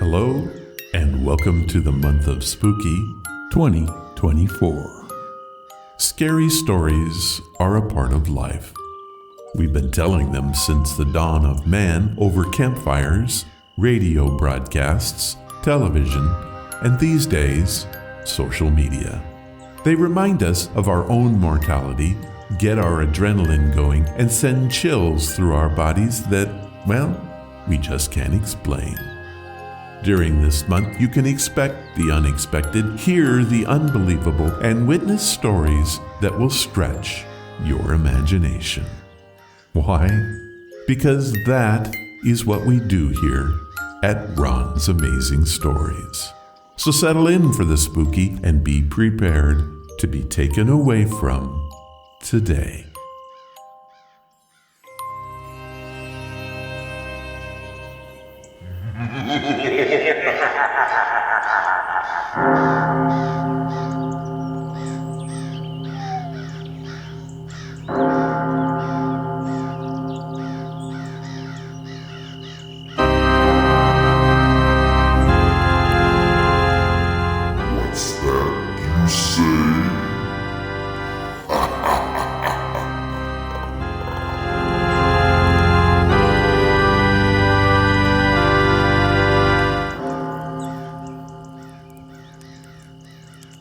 Hello, and welcome to the month of Spooky 2024. Scary stories are a part of life. We've been telling them since the dawn of man over campfires, radio broadcasts, television, and these days, social media. They remind us of our own mortality, get our adrenaline going, and send chills through our bodies that, well, we just can't explain. During this month, you can expect the unexpected, hear the unbelievable, and witness stories that will stretch your imagination. Why? Because that is what we do here at Ron's Amazing Stories. So settle in for the spooky and be prepared to be taken away from today.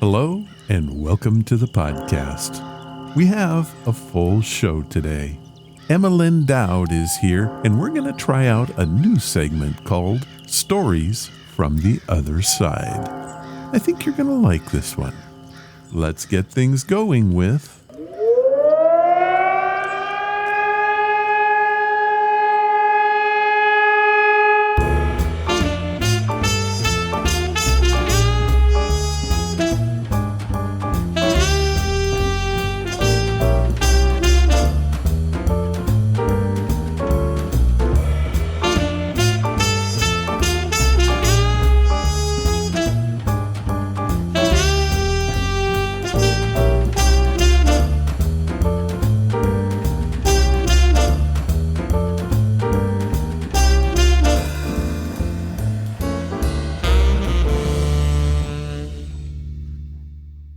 Hello, and welcome to the podcast. We have a full show today. Emma Lynn Dowd is here, and we're going to try out a new segment called Stories from the Other Side. I think you're going to like this one. Let's get things going with...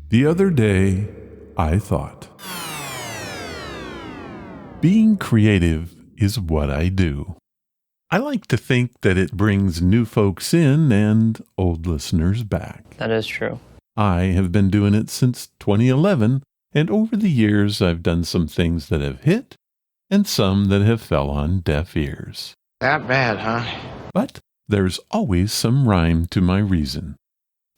The other day, I thought, being creative is what I do. I like to think that it brings new folks in and old listeners back. That is true. I have been doing it since 2011, and over the years I've done some things that have hit and some that have fell on deaf ears. That bad, huh? But there's always some rhyme to my reason.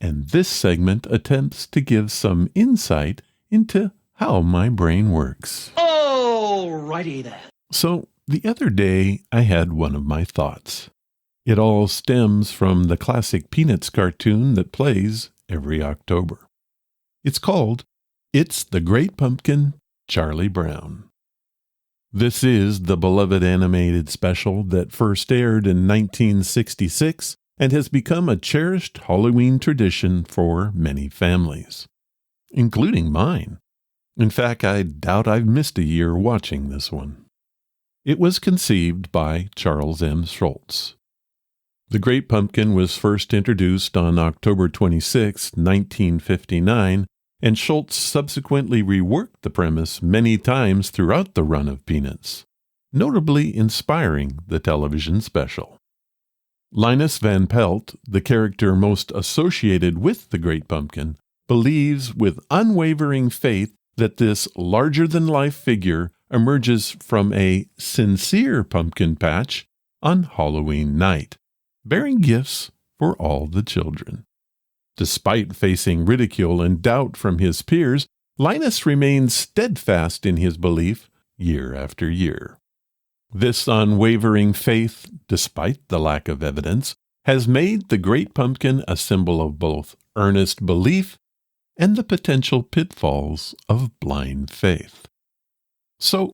And this segment attempts to give some insight into how my brain works. Alrighty then. So, the other day, I had one of my thoughts. It all stems from the classic Peanuts cartoon that plays every October. It's called It's the Great Pumpkin, Charlie Brown. This is the beloved animated special that first aired in 1966 and has become a cherished Halloween tradition for many families, including mine. In fact, I doubt I've missed a year watching this one. It was conceived by Charles M. Schulz. The Great Pumpkin was first introduced on October 26, 1959, and Schulz subsequently reworked the premise many times throughout the run of Peanuts, notably inspiring the television special. Linus Van Pelt, the character most associated with the Great Pumpkin, believes with unwavering faith that this larger-than-life figure emerges from a sincere pumpkin patch on Halloween night, bearing gifts for all the children. Despite facing ridicule and doubt from his peers, Linus remains steadfast in his belief year after year. This unwavering faith, despite the lack of evidence, has made the Great Pumpkin a symbol of both earnest belief and the potential pitfalls of blind faith. So,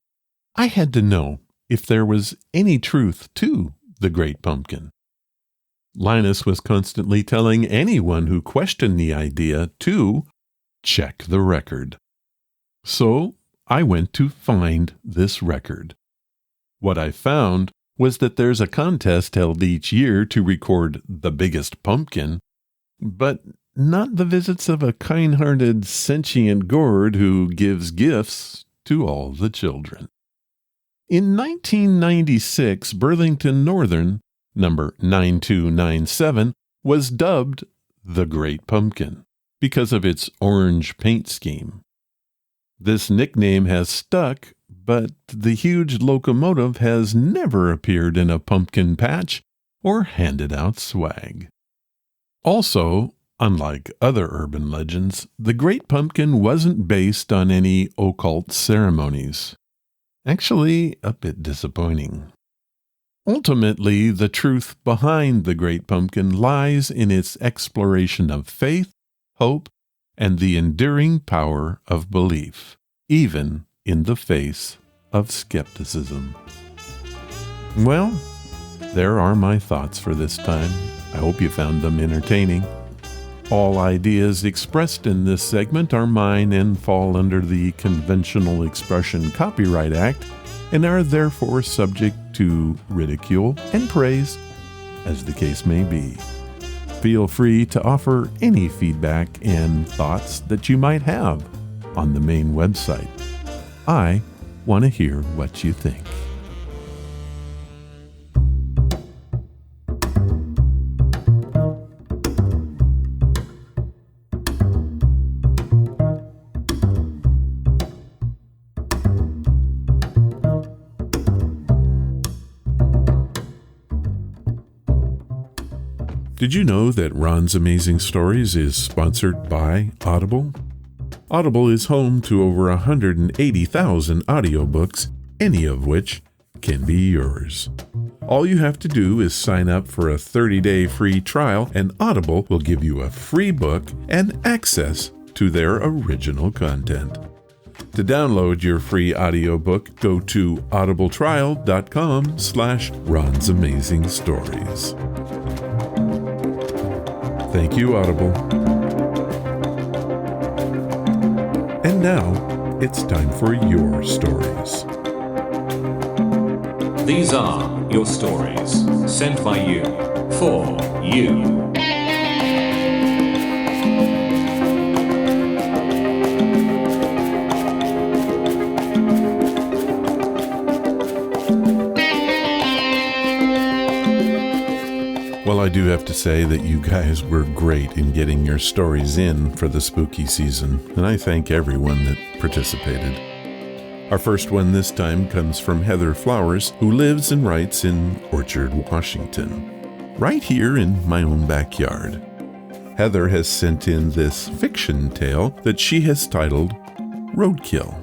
I had to know if there was any truth to the Great Pumpkin. Linus was constantly telling anyone who questioned the idea to check the record. So, I went to find this record. What I found was that there's a contest held each year to record the biggest pumpkin, but not the visits of a kind-hearted, sentient gourd who gives gifts to all the children. In 1996, Burlington Northern, number 9297, was dubbed the Great Pumpkin because of its orange paint scheme. This nickname has stuck, but the huge locomotive has never appeared in a pumpkin patch or handed out swag. Also, unlike other urban legends, the Great Pumpkin wasn't based on any occult ceremonies. Actually, a bit disappointing. Ultimately, the truth behind the Great Pumpkin lies in its exploration of faith, hope, and the enduring power of belief, even in the face of skepticism. Well, there are my thoughts for this time. I hope you found them entertaining. All ideas expressed in this segment are mine and fall under the Conventional Expression Copyright Act and are therefore subject to ridicule and praise, as the case may be. Feel free to offer any feedback and thoughts that you might have on the main website. I want to hear what you think. Did you know that Ron's Amazing Stories is sponsored by Audible? Audible is home to over 180,000 audiobooks, any of which can be yours. All you have to do is sign up for a 30-day free trial, and Audible will give you a free book and access to their original content. To download your free audiobook, go to audibletrial.com/Ron's Amazing Stories. Thank you, Audible. And now, it's time for your stories. These are your stories, sent by you, for you. Well, I do have to say that you guys were great in getting your stories in for the spooky season, and I thank everyone that participated. Our first one this time comes from Heather Flowers, who lives and writes in Orchard, Washington, right here in my own backyard. Heather has sent in this fiction tale that she has titled Roadkill.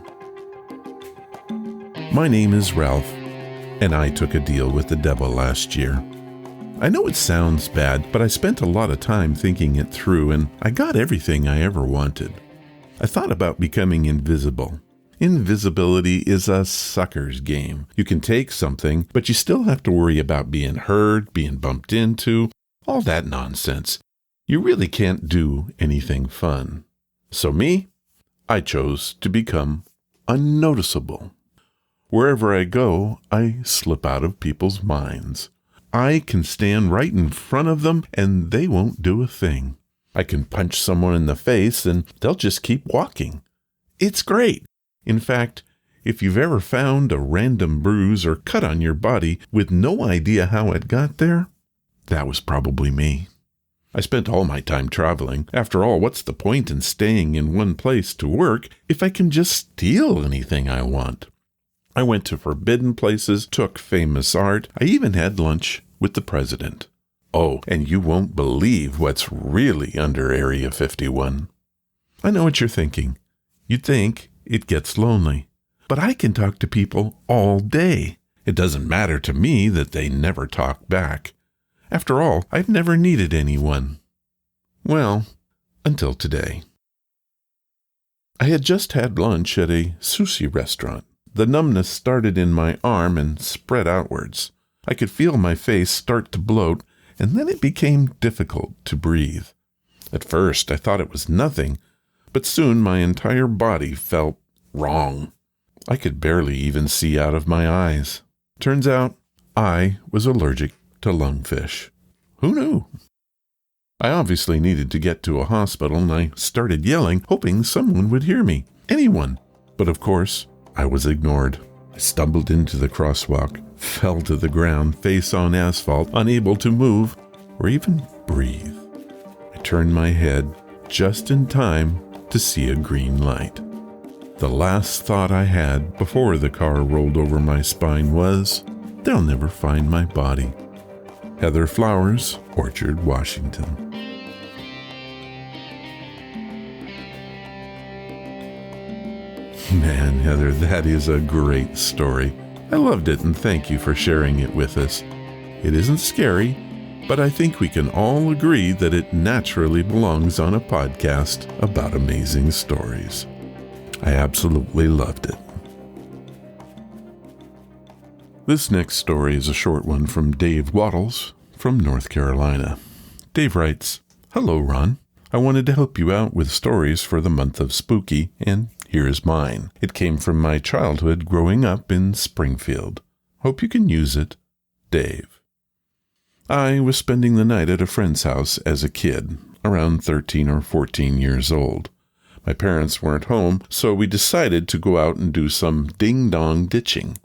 My name is Ralph, and I took a deal with the devil last year. I know it sounds bad, but I spent a lot of time thinking it through, and I got everything I ever wanted. I thought about becoming invisible. Invisibility is a sucker's game. You can take something, but you still have to worry about being heard, being bumped into, all that nonsense. You really can't do anything fun. So me, I chose to become unnoticeable. Wherever I go, I slip out of people's minds. I can stand right in front of them and they won't do a thing. I can punch someone in the face and they'll just keep walking. It's great. In fact, if you've ever found a random bruise or cut on your body with no idea how it got there, that was probably me. I spent all my time traveling. After all, what's the point in staying in one place to work if I can just steal anything I want? I went to forbidden places, took famous art. I even had lunch with the president. Oh, and you won't believe what's really under Area 51. I know what you're thinking. You'd think it gets lonely. But I can talk to people all day. It doesn't matter to me that they never talk back. After all, I've never needed anyone. Well, until today. I had just had lunch at a sushi restaurant. The numbness started in my arm and spread outwards. I could feel my face start to bloat, and then it became difficult to breathe. At first, I thought it was nothing, but soon my entire body felt wrong. I could barely even see out of my eyes. Turns out, I was allergic to lungfish. Who knew? I obviously needed to get to a hospital, and I started yelling, hoping someone would hear me. Anyone. But of course, I was ignored. I stumbled into the crosswalk, fell to the ground, face on asphalt, unable to move or even breathe. I turned my head just in time to see a green light. The last thought I had before the car rolled over my spine was, they'll never find my body. Heather Flowers, Orchard, Washington. Man, Heather, that is a great story. I loved it, and thank you for sharing it with us. It isn't scary, but I think we can all agree that it naturally belongs on a podcast about amazing stories. I absolutely loved it. This next story is a short one from Dave Wattles from North Carolina. Dave writes, "Hello, Ron. I wanted to help you out with stories for the month of Spooky, and here is mine. It came from my childhood growing up in Springfield. Hope you can use it. Dave. I was spending the night at a friend's house as a kid, around 13 or 14 years old. My parents weren't home, so we decided to go out and do some ding-dong ditching.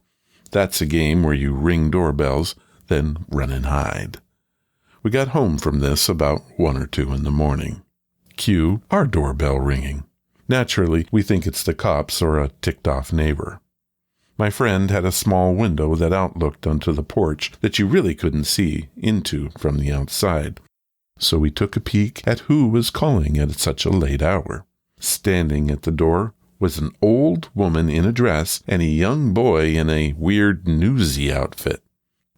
That's a game where you ring doorbells, then run and hide. We got home from this about 1 or 2 in the morning. Cue our doorbell ringing. Naturally, we think it's the cops or a ticked-off neighbor. My friend had a small window that outlooked onto the porch that you really couldn't see into from the outside. So we took a peek at who was calling at such a late hour. Standing at the door was an old woman in a dress and a young boy in a weird newsy outfit.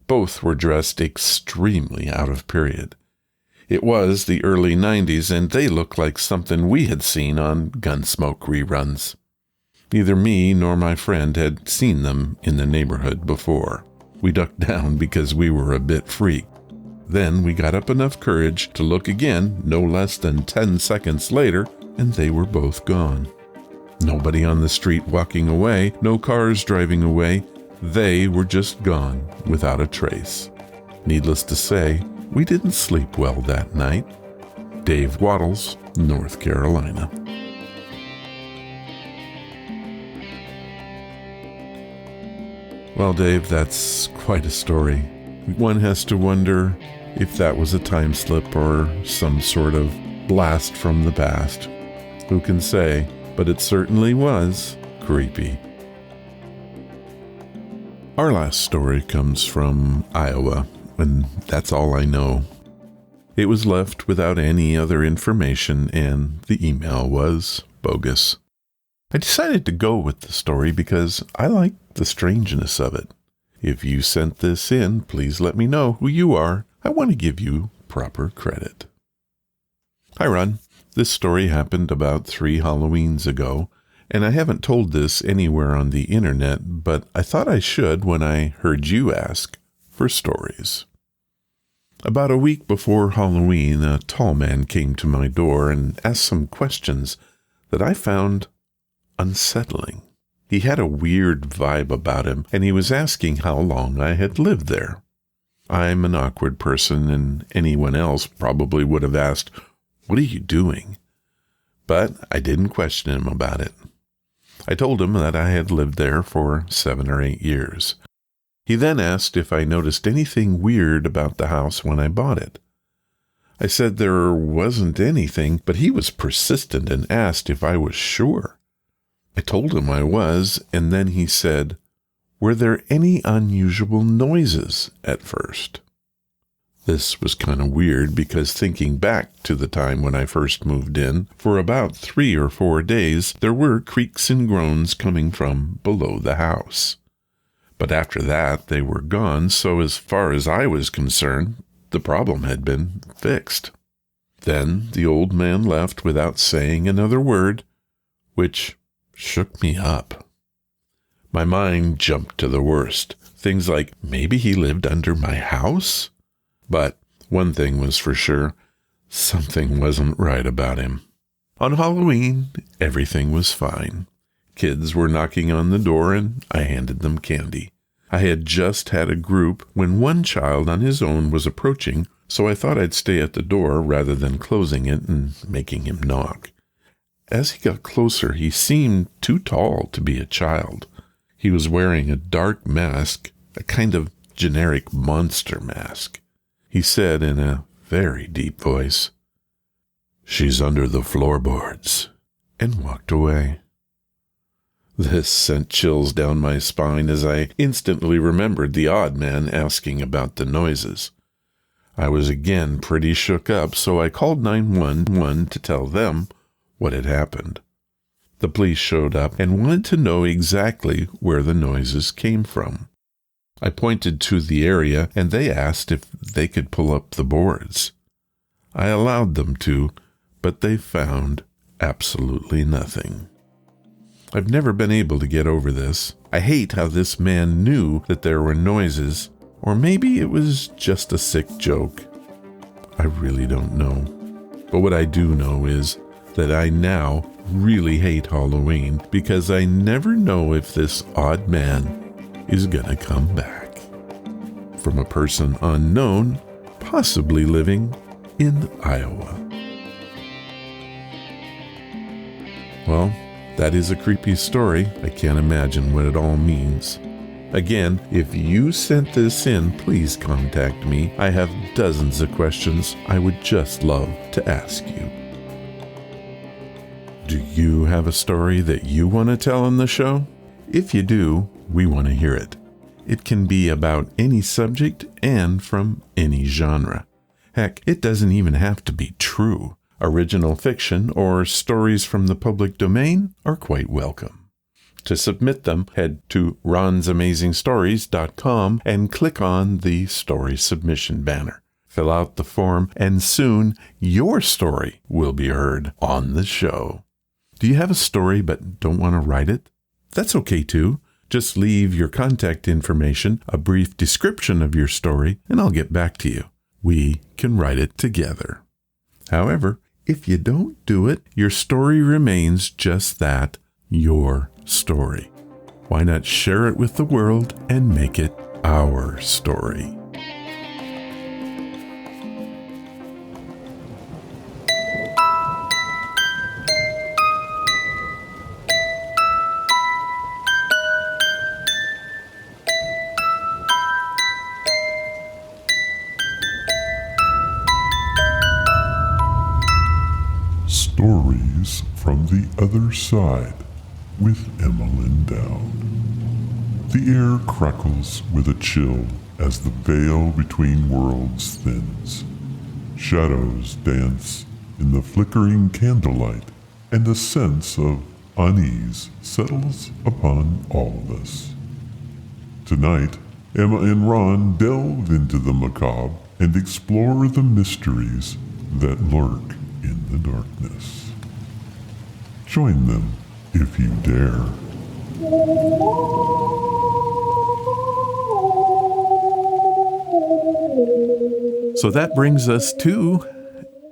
Both were dressed extremely out of period. It was the early 90s, and they looked like something we had seen on Gunsmoke reruns. Neither me nor my friend had seen them in the neighborhood before. We ducked down because we were a bit freaked. Then we got up enough courage to look again no less than 10 seconds later, and they were both gone. Nobody on the street walking away, no cars driving away. They were just gone without a trace. Needless to say, we didn't sleep well that night. Dave Wattles, North Carolina. Well, Dave, that's quite a story. One has to wonder if that was a time slip or some sort of blast from the past. Who can say? But it certainly was creepy. Our last story comes from Iowa, and that's all I know. It was left without any other information, and the email was bogus. I decided to go with the story because I like the strangeness of it. If you sent this in, please let me know who you are. I want to give you proper credit. Hi, Ron. This story happened about 3 Halloweens ago, and I haven't told this anywhere on the internet, but I thought I should when I heard you ask for stories. About a week before Halloween, a tall man came to my door and asked some questions that I found unsettling. He had a weird vibe about him, and he was asking how long I had lived there. I'm an awkward person, and anyone else probably would have asked, "What are you doing?" But I didn't question him about it. I told him that I had lived there for 7 or 8 years. He then asked if I noticed anything weird about the house when I bought it. I said there wasn't anything, but he was persistent and asked if I was sure. I told him I was, and then he said, "Were there any unusual noises at first?" This was kind of weird because thinking back to the time when I first moved in, for about 3 or 4 days, there were creaks and groans coming from below the house. But after that, they were gone, so as far as I was concerned, the problem had been fixed. Then the old man left without saying another word, which shook me up. My mind jumped to the worst. Things like, maybe he lived under my house? But one thing was for sure, something wasn't right about him. On Halloween, everything was fine. Kids were knocking on the door, and I handed them candy. I had just had a group when one child on his own was approaching, so I thought I'd stay at the door rather than closing it and making him knock. As he got closer, he seemed too tall to be a child. He was wearing a dark mask, a kind of generic monster mask. He said in a very deep voice, "She's under the floorboards," and walked away. This sent chills down my spine as I instantly remembered the odd man asking about the noises. I was again pretty shook up, so I called 911 to tell them what had happened. The police showed up and wanted to know exactly where the noises came from. I pointed to the area and they asked if they could pull up the boards. I allowed them to, but they found absolutely nothing. I've never been able to get over this. I hate how this man knew that there were noises, or maybe it was just a sick joke. I really don't know. But what I do know is that I now really hate Halloween because I never know if this odd man is gonna come back. From a person unknown, possibly living in Iowa. Well, that is a creepy story. I can't imagine what it all means. Again, if you sent this in, please contact me. I have dozens of questions I would just love to ask you. Do you have a story that you want to tell on the show? If you do, we want to hear it. It can be about any subject and from any genre. Heck, it doesn't even have to be true. Original fiction or stories from the public domain are quite welcome. To submit them, head to ronsamazingstories.com and click on the story submission banner. Fill out the form, and soon your story will be heard on the show. Do you have a story but don't want to write it? That's okay too. Just leave your contact information, a brief description of your story, and I'll get back to you. We can write it together. However, if you don't do it, your story remains just that, your story. Why not share it with the world and make it our story? Stories from the Other Side with Emma Lynn Dowd. The air crackles with a chill as the veil between worlds thins. Shadows dance in the flickering candlelight, and a sense of unease settles upon all of us. Tonight, Emma and Ron delve into the macabre and explore the mysteries that lurk in the darkness. Join them if you dare. So that brings us to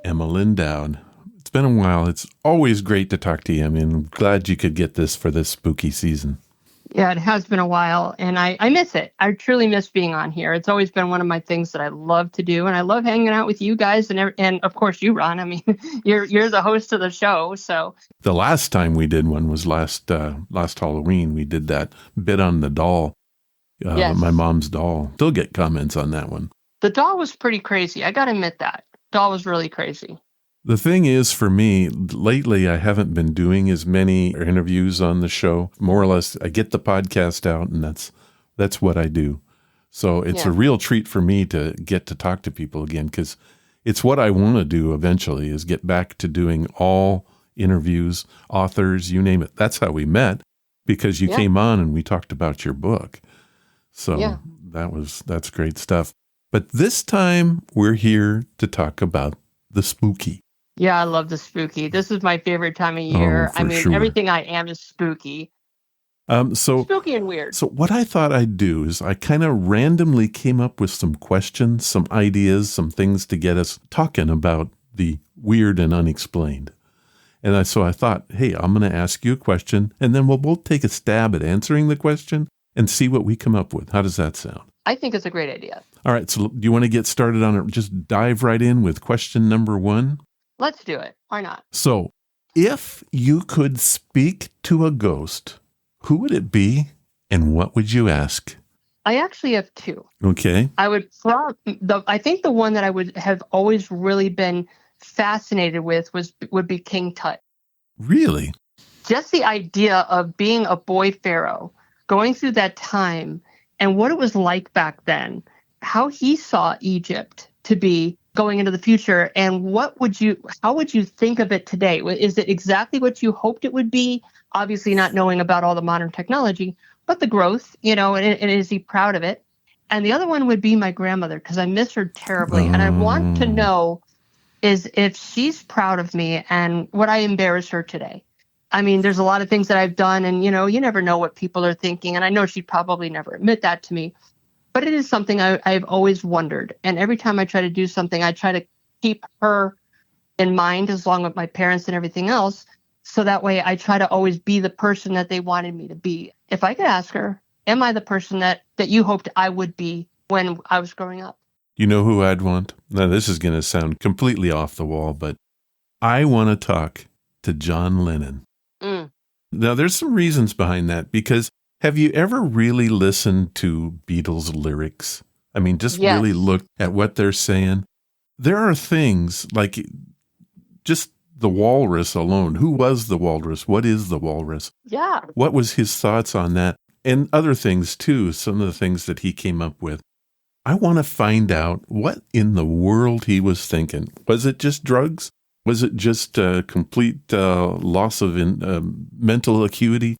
Emma Lynn Dowd. It's been a while. It's always great to talk to you. I'm glad you could get this for this spooky season. Yeah, it has been a while, and I miss it. I truly miss being on here. It's always been one of my things that I love to do, and I love hanging out with you guys, and of course you, Ron. I mean, you're the host of the show, so. The last time we did one was last Halloween. We did that bit on the doll, Yes. My mom's doll. Still get comments on that one. The doll was pretty crazy. I got to admit that. Doll was really crazy. The thing is, for me, lately I haven't been doing as many interviews on the show. More or less, I get the podcast out, and that's what I do. So it's a real treat for me to get to talk to people again, because it's what I want to do eventually, is get back to doing all interviews, authors, you name it. That's how we met, because you came on and we talked about your book. So that's great stuff. But this time we're here to talk about the spooky. Yeah, I love the spooky. This is my favorite time of year. Oh, sure. Everything I am is spooky. Spooky and weird. So what I thought I'd do is I kind of randomly came up with some questions, some ideas, some things to get us talking about the weird and unexplained. And so I thought, hey, I'm going to ask you a question, and then we'll both take a stab at answering the question. and see what we come up with. How does that sound? I think it's a great idea. All right, so do you want to get started on it? Just dive right in with question number 1. Let's do it. Why not? So, if you could speak to a ghost, who would it be and what would you ask? I actually have 2. Okay. I think the one that I would have always really been fascinated with would be King Tut. Really? Just the idea of being a boy pharaoh, going through that time and what it was like back then, how he saw Egypt to be going into the future, and how would you think of it today? Is it exactly what you hoped it would be? Obviously not knowing about all the modern technology, but the growth, and is he proud of it? And the other one would be my grandmother, because I miss her terribly. And I want to know is if she's proud of me and would I embarrass her today? I mean, there's a lot of things that I've done and, you never know what people are thinking. And I know she'd probably never admit that to me, but it is something I've always wondered. And every time I try to do something, I try to keep her in mind, as long as my parents and everything else. So that way I try to always be the person that they wanted me to be. If I could ask her, am I the person that you hoped I would be when I was growing up? You know who I'd want? Now, this is going to sound completely off the wall, but I want to talk to John Lennon. Now, there's some reasons behind that, because have you ever really listened to Beatles lyrics? I mean, just really look at what they're saying. There are things like just the walrus alone. Who was the walrus? What is the walrus? Yeah. What was his thoughts on that? And other things too, some of the things that he came up with. I want to find out what in the world he was thinking. Was it just drugs? Was it just a complete loss of mental acuity?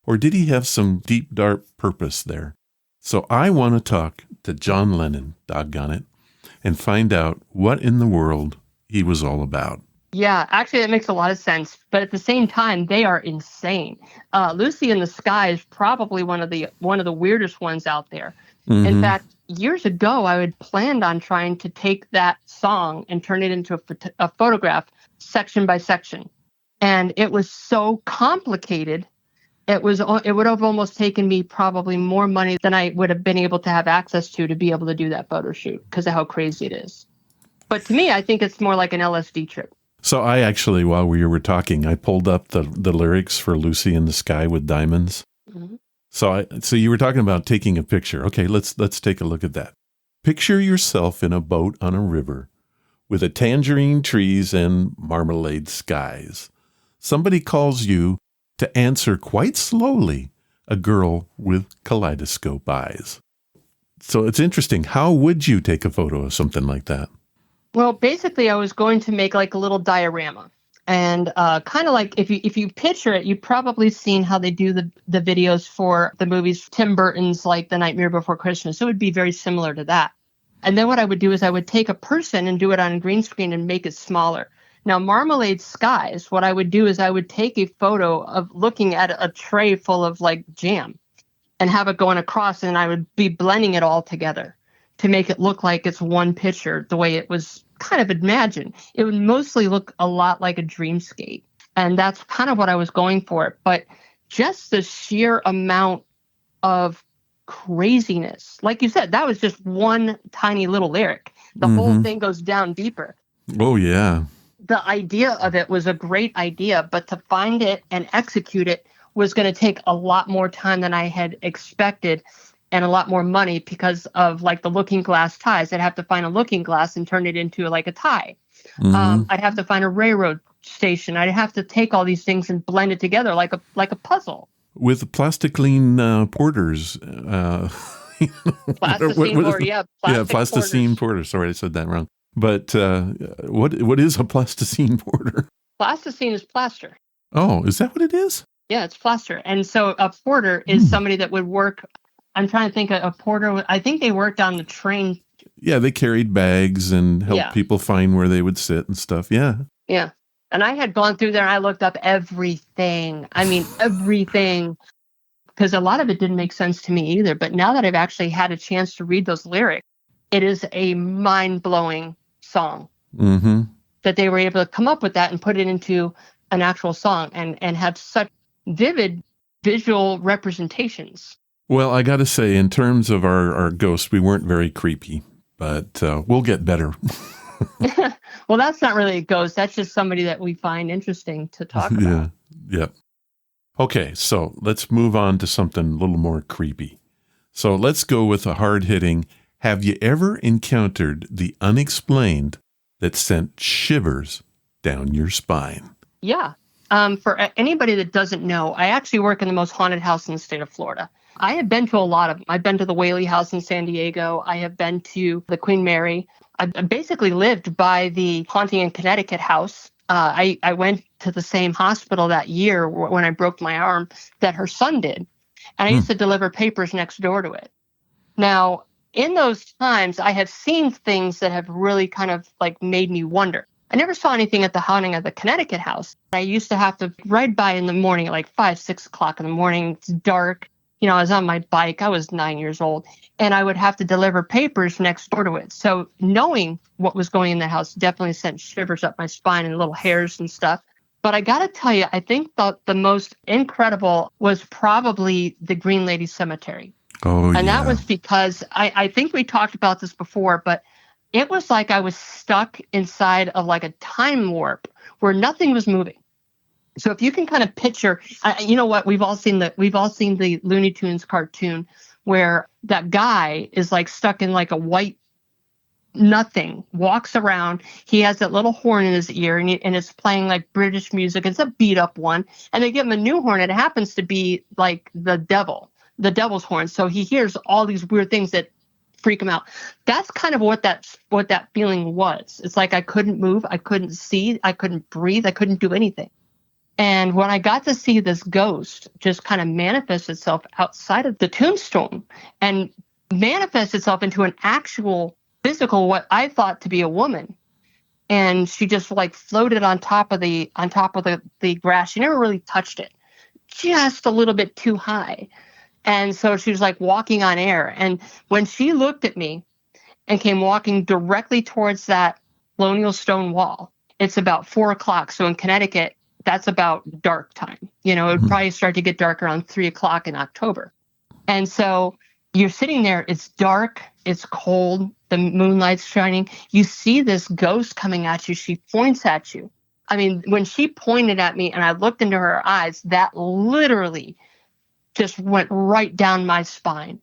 Or did he have some deep, dark purpose there? So I want to talk to John Lennon, doggone it, and find out what in the world he was all about. Yeah, actually, that makes a lot of sense. But at the same time, they are insane. Lucy in the Sky is probably one of the weirdest ones out there. Mm-hmm. In fact, years ago, I had planned on trying to take that song and turn it into a photograph section by section. And it was so complicated. It would have almost taken me probably more money than I would have been able to have access to be able to do that photo shoot, because of how crazy it is. But to me, I think it's more like an LSD trip. So I actually, while we were talking, I pulled up the lyrics for Lucy in the Sky with Diamonds. Mm-hmm. So you were talking about taking a picture. Okay, let's take a look at that. Picture yourself in a boat on a river with a tangerine trees and marmalade skies. Somebody calls you to answer quite slowly, a girl with kaleidoscope eyes. So it's interesting. How would you take a photo of something like that? Well, basically, I was going to make like a little diorama. And kind of like if you picture it, you've probably seen how they do the videos for the movies, Tim Burton's like The Nightmare Before Christmas. So it would be very similar to that. And then what I would do is I would take a person and do it on a green screen and make it smaller. Now, Marmalade Skies, what I would do is I would take a photo of looking at a tray full of like jam and have it going across, and I would be blending it all together to make it look like it's one picture the way it was kind of imagined. It would mostly look a lot like a dreamscape. And that's kind of what I was going for. But just the sheer amount of craziness, like you said, that was just one tiny little lyric. The whole thing goes down deeper. Oh, yeah. The idea of it was a great idea, but to find it and execute it was going to take a lot more time than I had expected, and a lot more money because of like the looking glass ties. I'd have to find a looking glass and turn it into like a tie. Mm-hmm. I'd have to find a railroad station. I'd have to take all these things and blend it together like a puzzle. With plasticine porters. Plasticine porter, yeah. Plasticine porter. Sorry, I said that wrong. But what is a plasticine porter? Plasticine is plaster. Oh, is that what it is? Yeah, it's plaster. And so a porter is somebody that would work. I'm trying to think a porter. I think they worked on the train. Yeah, they carried bags and helped people find where they would sit and stuff. Yeah. Yeah. And I had gone through there and I looked up everything. I mean, everything. Because a lot of it didn't make sense to me either. But now that I've actually had a chance to read those lyrics, it is a mind-blowing song. Mm-hmm. That they were able to come up with that and put it into an actual song and have such vivid visual representations. Well, I got to say, in terms of our ghosts, we weren't very creepy, but we'll get better. Well, that's not really a ghost. That's just somebody that we find interesting to talk about. Yeah. Okay, so let's move on to something a little more creepy. So let's go with a hard-hitting, have you ever encountered the unexplained that sent shivers down your spine? Yeah. For anybody that doesn't know, I actually work in the most haunted house in the state of Florida. I have been to a lot of them. I've been to the Whaley House in San Diego. I have been to the Queen Mary. I basically lived by the Haunting in Connecticut house. I went to the same hospital that year when I broke my arm that her son did. And I used to deliver papers next door to it. Now, in those times, I have seen things that have really kind of like made me wonder. I never saw anything at the haunting of the Connecticut house. I used to have to ride by in the morning at like 5, 6 o'clock in the morning. It's dark. You know, I was on my bike. I was 9 years old, and I would have to deliver papers next door to it. So knowing what was going in the house definitely sent shivers up my spine and little hairs and stuff. But I got to tell you, I think the most incredible was probably the Green Lady Cemetery. Oh, and that was because I think we talked about this before, but it was like I was stuck inside of like a time warp where nothing was moving. So if you can kind of picture, you know what, we've all seen the Looney Tunes cartoon where that guy is like stuck in like a white nothing, walks around. He has that little horn in his ear, and it's playing like British music. It's a beat up one, and they give him a new horn. It happens to be like the devil's horn. So he hears all these weird things that freak him out. That's kind of what that feeling was. It's like I couldn't move, I couldn't see, I couldn't breathe, I couldn't do anything. And when I got to see this ghost just kind of manifest itself outside of the tombstone and manifest itself into an actual physical, what I thought to be a woman, and she just like floated on top of the grass. She never really touched it, just a little bit too high. And so she was like walking on air. And when she looked at me and came walking directly towards that colonial stone wall, it's about 4 o'clock. So in Connecticut, that's about dark time. You know, it would probably start to get dark around 3 o'clock in October. And so you're sitting there, it's dark, it's cold, the moonlight's shining. You see this ghost coming at you. She points at you. I mean, when she pointed at me and I looked into her eyes, that literally just went right down my spine.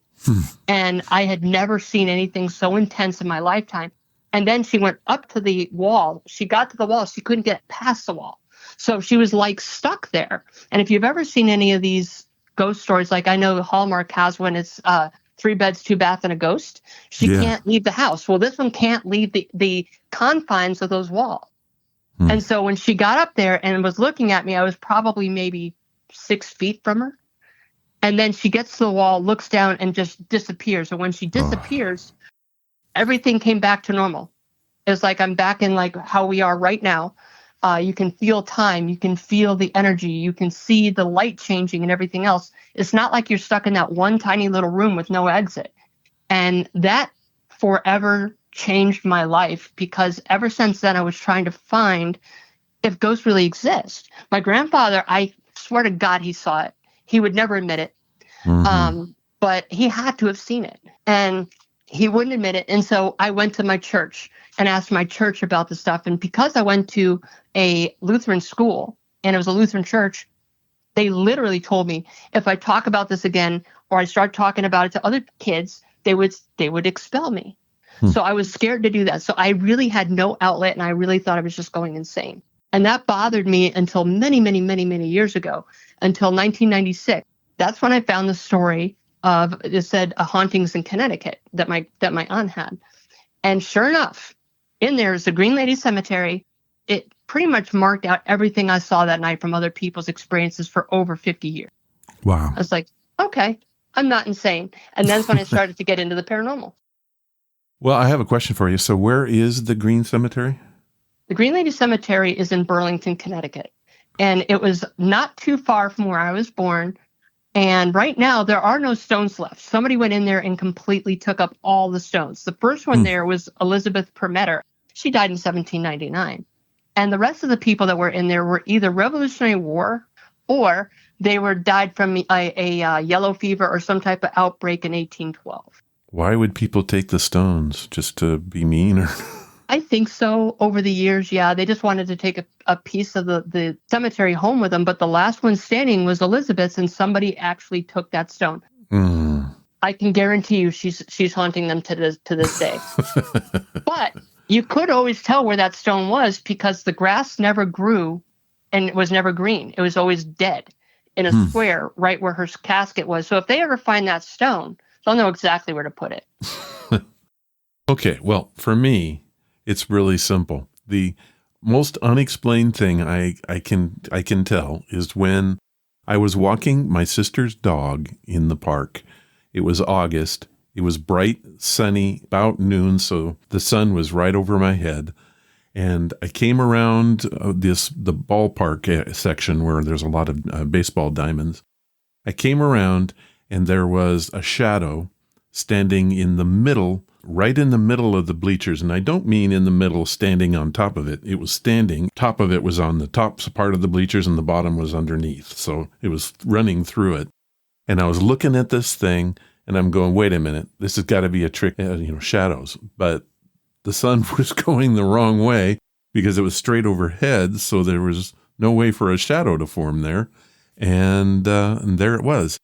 And I had never seen anything so intense in my lifetime. And then she went up to the wall. She got to the wall. She couldn't get past the wall. So she was like stuck there. And if you've ever seen any of these ghost stories, like I know Hallmark has when it's 3 beds, 2 baths, and a ghost, she can't leave the house. Well, this one can't leave the confines of those walls. And so when she got up there and was looking at me, I was probably maybe 6 feet from her. And then she gets to the wall, looks down, and just disappears. And when she disappears, everything came back to normal. It's like I'm back in like how we are right now. You can feel time. You can feel the energy. You can see the light changing and everything else. It's not like you're stuck in that one tiny little room with no exit. And that forever changed my life, because ever since then, I was trying to find if ghosts really exist. My grandfather, I swear to God, he saw it. He would never admit it, but he had to have seen it, and he wouldn't admit it. And so I went to my church and asked my church about the stuff. And because I went to a Lutheran school and it was a Lutheran church, they literally told me if I talk about this again or I start talking about it to other kids, they would expel me. So I was scared to do that. So I really had no outlet, and I really thought I was just going insane. And that bothered me until many, many, many, many years ago, until 1996. That's when I found the story of, it said, hauntings in Connecticut that my aunt had. And sure enough, in there is the Green Lady Cemetery. It pretty much marked out everything I saw that night from other people's experiences for over 50 years. Wow. I was like, okay, I'm not insane. And that's when I started to get into the paranormal. Well, I have a question for you. So where is the Green Cemetery? The Green Lady Cemetery is in Burlington, Connecticut. And it was not too far from where I was born. And right now, there are no stones left. Somebody went in there and completely took up all the stones. The first one there was Elizabeth Permetter. She died in 1799. And the rest of the people that were in there were either Revolutionary War or they were died from a yellow fever or some type of outbreak in 1812. Why would people take the stones? Just to be mean? Or I think so. Over the years, yeah, they just wanted to take a piece of the cemetery home with them. But the last one standing was Elizabeth's, and somebody actually took that stone. I can guarantee you she's haunting them to this day. But you could always tell where that stone was because the grass never grew and it was never green. It was always dead in a square right where her casket was. So if they ever find that stone, they'll know exactly where to put it. Okay, well, for me, it's really simple. The most unexplained thing I can tell is when I was walking my sister's dog in the park. It was August. It was bright, sunny, about noon, so the sun was right over my head. And I came around the ballpark section where there's a lot of baseball diamonds. I came around, and there was a shadow standing in the middle, right in the middle of the bleachers. And I don't mean in the middle, standing on top of it. It was standing. Top of it was on the top part of the bleachers, and the bottom was underneath. So it was running through it. And I was looking at this thing, and I'm going, wait a minute, this has got to be a trick, shadows. But the sun was going the wrong way because it was straight overhead, so there was no way for a shadow to form there. And there it was.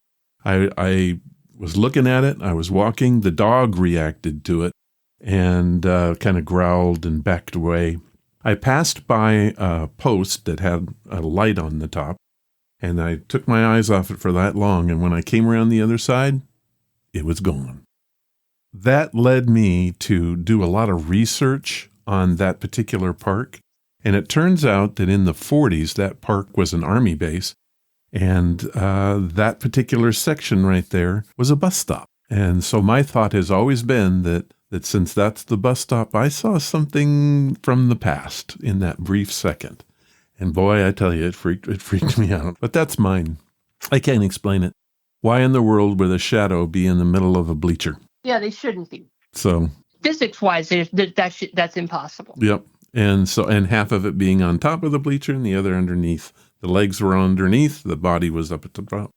I was looking at it. I was walking. The dog reacted to it and kind of growled and backed away. I passed by a post that had a light on the top, and I took my eyes off it for that long. And when I came around the other side, it was gone. That led me to do a lot of research on that particular park. And it turns out that in the 40s, that park was an army base. And that particular section right there was a bus stop. And so my thought has always been that since that's the bus stop, I saw something from the past in that brief second. And boy, I tell you, it freaked me out. But that's mine. I can't explain it. Why in the world would a shadow be in the middle of a bleacher? Yeah, they shouldn't be. So physics-wise, that's impossible. Yep. And half of it being on top of the bleacher and the other underneath. The legs were underneath, the body was up at the top.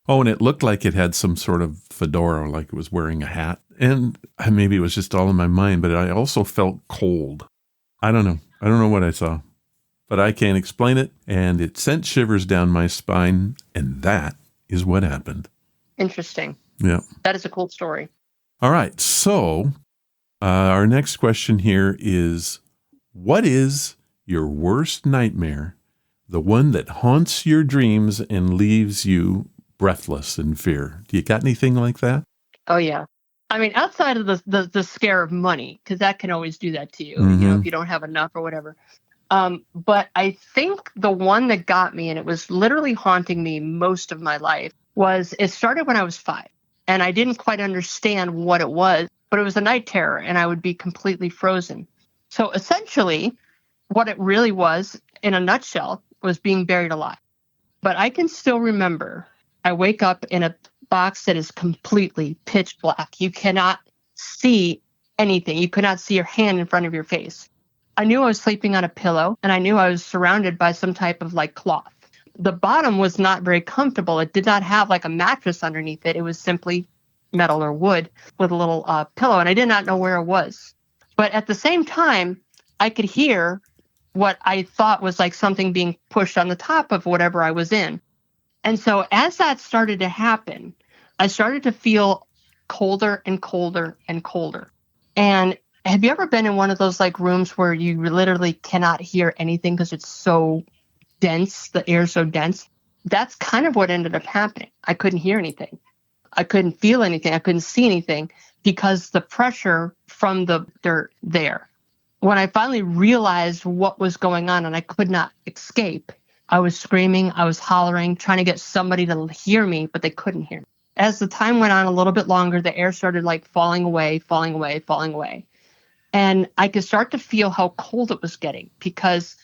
Oh, and it looked like it had some sort of fedora, like it was wearing a hat. And maybe it was just all in my mind, but I also felt cold. I don't know. I don't know what I saw. But I can't explain it, and it sent shivers down my spine, and that is what happened. Interesting. Yeah. That is a cool story. All right. So our next question here is, what is your worst nightmare, the one that haunts your dreams and leaves you breathless in fear? Do you got anything like that? Oh, yeah. I mean, outside of the scare of money, because that can always do that to you, if you don't have enough or whatever. But I think the one that got me, and it was literally haunting me most of my life, it started when I was 5. And I didn't quite understand what it was, but it was a night terror, and I would be completely frozen. So essentially, what it really was, in a nutshell, was being buried alive. But I can still remember, I wake up in a box that is completely pitch black. You cannot see anything. You could not see your hand in front of your face. I knew I was sleeping on a pillow, and I knew I was surrounded by some type of cloth. The bottom was not very comfortable. It did not have a mattress underneath it. It was simply metal or wood with a little pillow, and I did not know where it was. But at the same time, I could hear what I thought was something being pushed on the top of whatever I was in. And so as that started to happen, I started to feel colder and colder and colder. And have you ever been in one of those rooms where you literally cannot hear anything because it's so dense, the air's so dense? That's kind of what ended up happening. I couldn't hear anything. I couldn't feel anything. I couldn't see anything because the pressure from the dirt there. When I finally realized what was going on and I could not escape, I was screaming, I was hollering, trying to get somebody to hear me, but they couldn't hear me. As the time went on a little bit longer, the air started falling away, falling away, falling away. And I could start to feel how cold it was getting because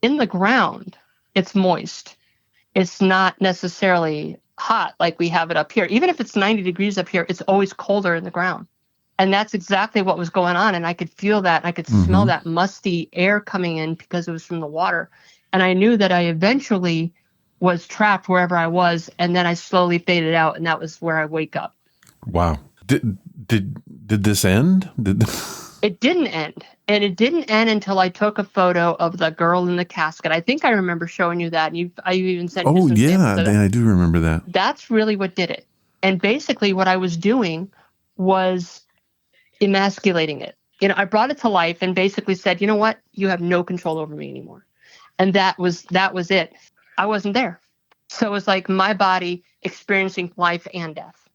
in the ground, it's moist. It's not necessarily hot like we have it up here. Even if it's 90 degrees up here, it's always colder in the ground. And that's exactly what was going on. And I could feel that. I could smell that musty air coming in because it was from the water. And I knew that I eventually was trapped wherever I was, and then I slowly faded out, and that was where I wake up. Wow. Did this end? It didn't end. And it didn't end until I took a photo of the girl in the casket. I think I remember showing you that. And I even sent you some samples of it. I do remember that. That's really what did it. And basically what I was doing was emasculating it. I brought it to life and basically said, you know what? You have no control over me anymore. And that was it. I wasn't there. So it was like my body experiencing life and death.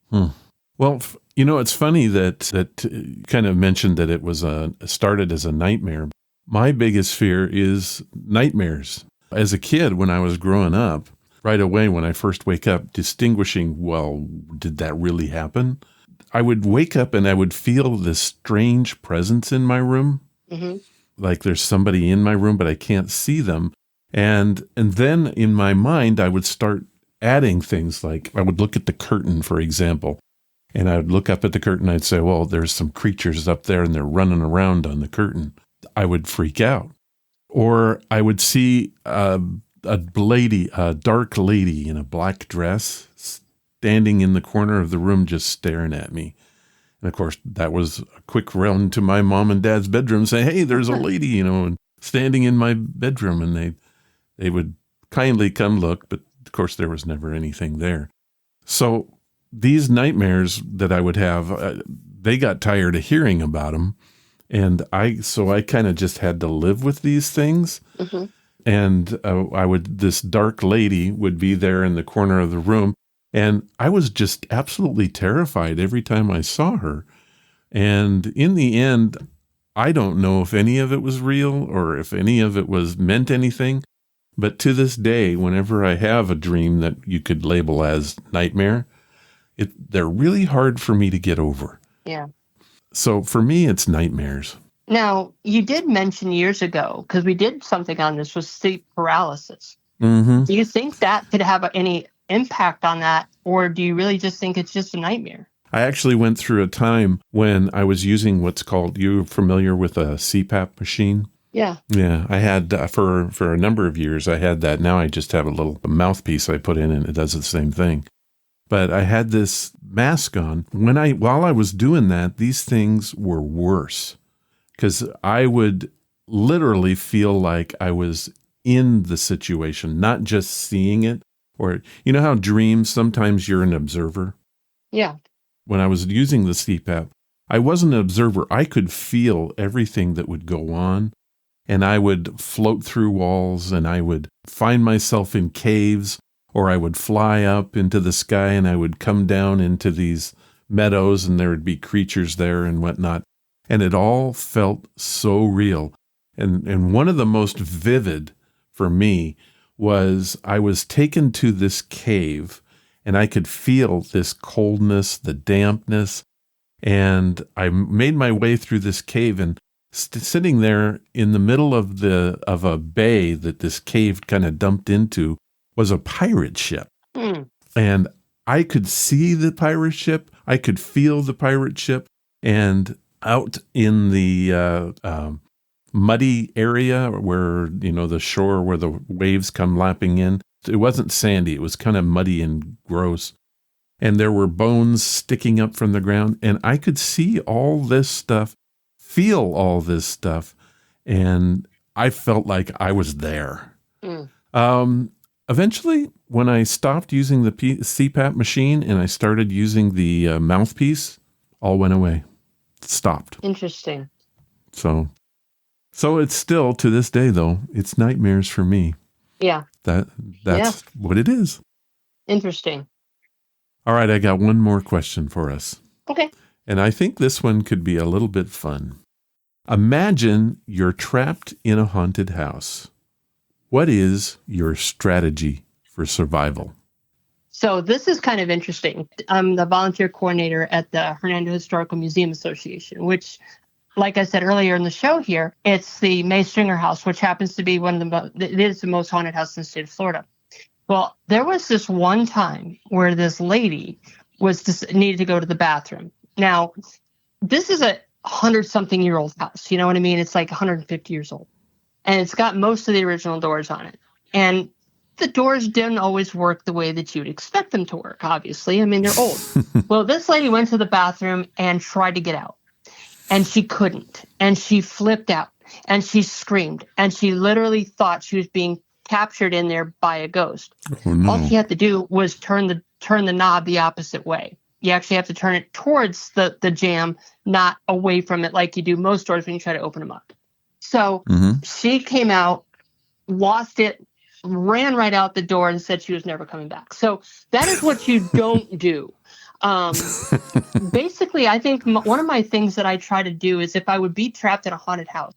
Well, it's funny that you kind of mentioned that it was started as a nightmare. My biggest fear is nightmares. As a kid, when I was growing up, right away when I first wake up, distinguishing, well, did that really happen? I would wake up and I would feel this strange presence in my room. Mm-hmm. Like there's somebody in my room, but I can't see them. And then in my mind, I would start adding things like I would look at the curtain, for example. And I would look up at the curtain. I'd say, well, there's some creatures up there and they're running around on the curtain. I would freak out. Or I would see a dark lady in a black dress standing in the corner of the room just staring at me. And of course, that was a quick run to my mom and dad's bedroom saying, hey, there's a lady, and standing in my bedroom. And they would kindly come look, but of course, there was never anything there. So these nightmares that I would have, they got tired of hearing about them. And I kind of just had to live with these things. Mm-hmm. And this dark lady would be there in the corner of the room. And I was just absolutely terrified every time I saw her. And in the end, I don't know if any of it was real or if any of it meant anything. But to this day, whenever I have a dream that you could label as nightmare, they're really hard for me to get over. Yeah. So for me, it's nightmares. Now, you did mention years ago, because we did something on this, was sleep paralysis. Mm-hmm. Do you think that could have any impact on that, or do you really just think it's just a nightmare? I actually went through a time when I was using what's called, you familiar with a CPAP machine? Yeah. Yeah, I had for a number of years, I had that. Now I just have a little mouthpiece I put in and it does the same thing. But I had this mask on. While I was doing that, these things were worse because I would literally feel like I was in the situation, not just seeing it. Or, you know how dreams, sometimes you're an observer? Yeah. When I was using the CPAP, I wasn't an observer. I could feel everything that would go on. And I would float through walls and I would find myself in caves. Or I would fly up into the sky and I would come down into these meadows and there would be creatures there and whatnot. And it all felt so real. And one of the most vivid for me was I was taken to this cave and I could feel this coldness, the dampness. And I made my way through this cave and sitting there in the middle of a bay that this cave kind of dumped into was a pirate ship. And I could see the pirate ship. I could feel the pirate ship. And out in the muddy area where, the shore where the waves come lapping in, it wasn't sandy. It was kind of muddy and gross. And there were bones sticking up from the ground. And I could see all this stuff, feel all this stuff. And I felt like I was there. Eventually, when I stopped using the CPAP machine and I started using the mouthpiece, all went away. Stopped. Interesting. So it's still, to this day, though, it's nightmares for me. Yeah. That's what it is. Interesting. All right, I got one more question for us. Okay. And I think this one could be a little bit fun. Imagine you're trapped in a haunted house. What is your strategy for survival? So this is kind of interesting. I'm the volunteer coordinator at the Hernando Historical Museum Association, which, like I said earlier in the show here, it's the May Stringer House, which happens to be it is the most haunted house in the state of Florida. Well, there was this one time where this lady needed to go to the bathroom. Now, this is a 100-something-year-old house. You know what I mean? It's like 150 years old. And it's got most of the original doors on it. And the doors didn't always work the way that you'd expect them to work, obviously. I mean, they're old. Well, this lady went to the bathroom and tried to get out, and she couldn't. And she flipped out, and she screamed, and she literally thought she was being captured in there by a ghost. Oh, no. All she had to do was turn the knob the opposite way. You actually have to turn it towards the jamb, not away from it like you do most doors when you try to open them up. So she came out, lost it, ran right out the door, and said she was never coming back. So that is what you don't do. Basically, I think one of my things that I try to do is if I would be trapped in a haunted house,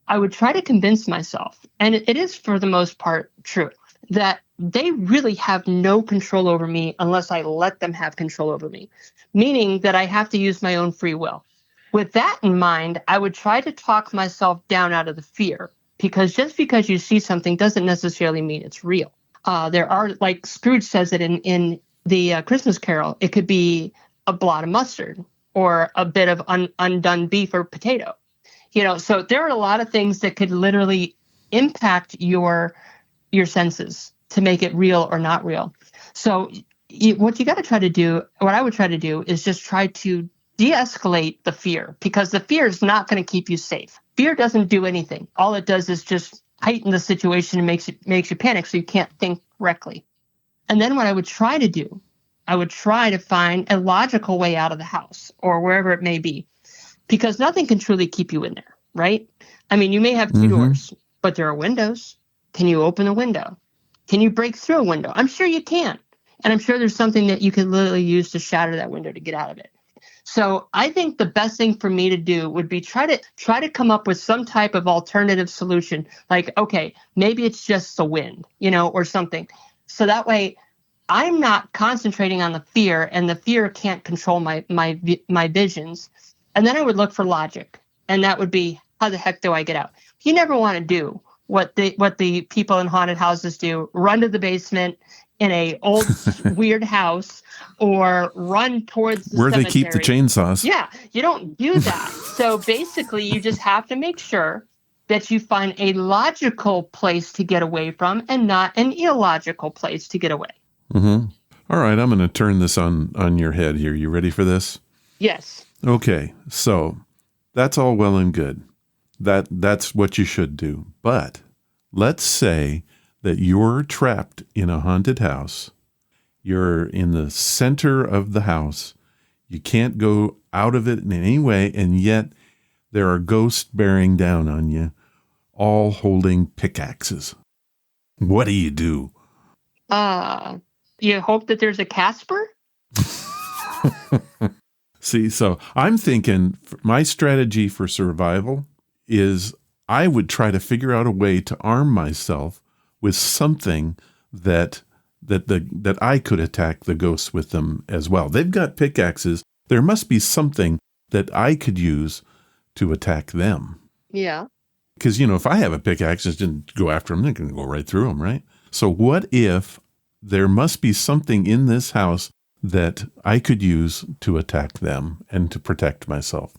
I would try to convince myself, and it is for the most part true, that they really have no control over me unless I let them have control over me, meaning that I have to use my own free will. With that in mind, I would try to talk myself down out of the fear, because just because you see something doesn't necessarily mean it's real. There are, like Scrooge says it in the Christmas Carol, it could be a blot of mustard or a bit of undone beef or potato. So there are a lot of things that could literally impact your senses to make it real or not real. So what I would try to do is just try to de-escalate the fear, because the fear is not going to keep you safe. Fear doesn't do anything. All it does is just heighten the situation and makes you panic, so you can't think correctly. And then what I would try to do, I would try to find a logical way out of the house or wherever it may be, because nothing can truly keep you in there, right? I mean, you may have two doors, but there are windows. Can you open a window? Can you break through a window? I'm sure you can. And I'm sure there's something that you can literally use to shatter that window to get out of it. So I think the best thing for me to do would be try to come up with some type of alternative solution. Like, okay, maybe it's just the wind, or something. So that way I'm not concentrating on the fear, and the fear can't control my visions. And then I would look for logic, and that would be, how the heck do I get out? You never want to do what the people in haunted houses do: run to the basement in a old weird house, or run towards the where cemetery. They keep the chainsaws. Yeah, you don't do that. So basically, you just have to make sure that you find a logical place to get away from, and not an illogical place to get away. All right, I'm going to turn this on your head here. You ready for this? Yes. Okay, so that's all well and good. That's what you should do. But let's say that you're trapped in a haunted house. You're in the center of the house. You can't go out of it in any way, and yet there are ghosts bearing down on you, all holding pickaxes. What do you do? You hope that there's a Casper? See, so I'm thinking my strategy for survival is I would try to figure out a way to arm myself with something that I could attack the ghosts with them as well. They've got pickaxes. There must be something that I could use to attack them. Yeah. Because, if I have a pickaxe and didn't go after them, they're going to go right through them, right? So what if there must be something in this house that I could use to attack them and to protect myself?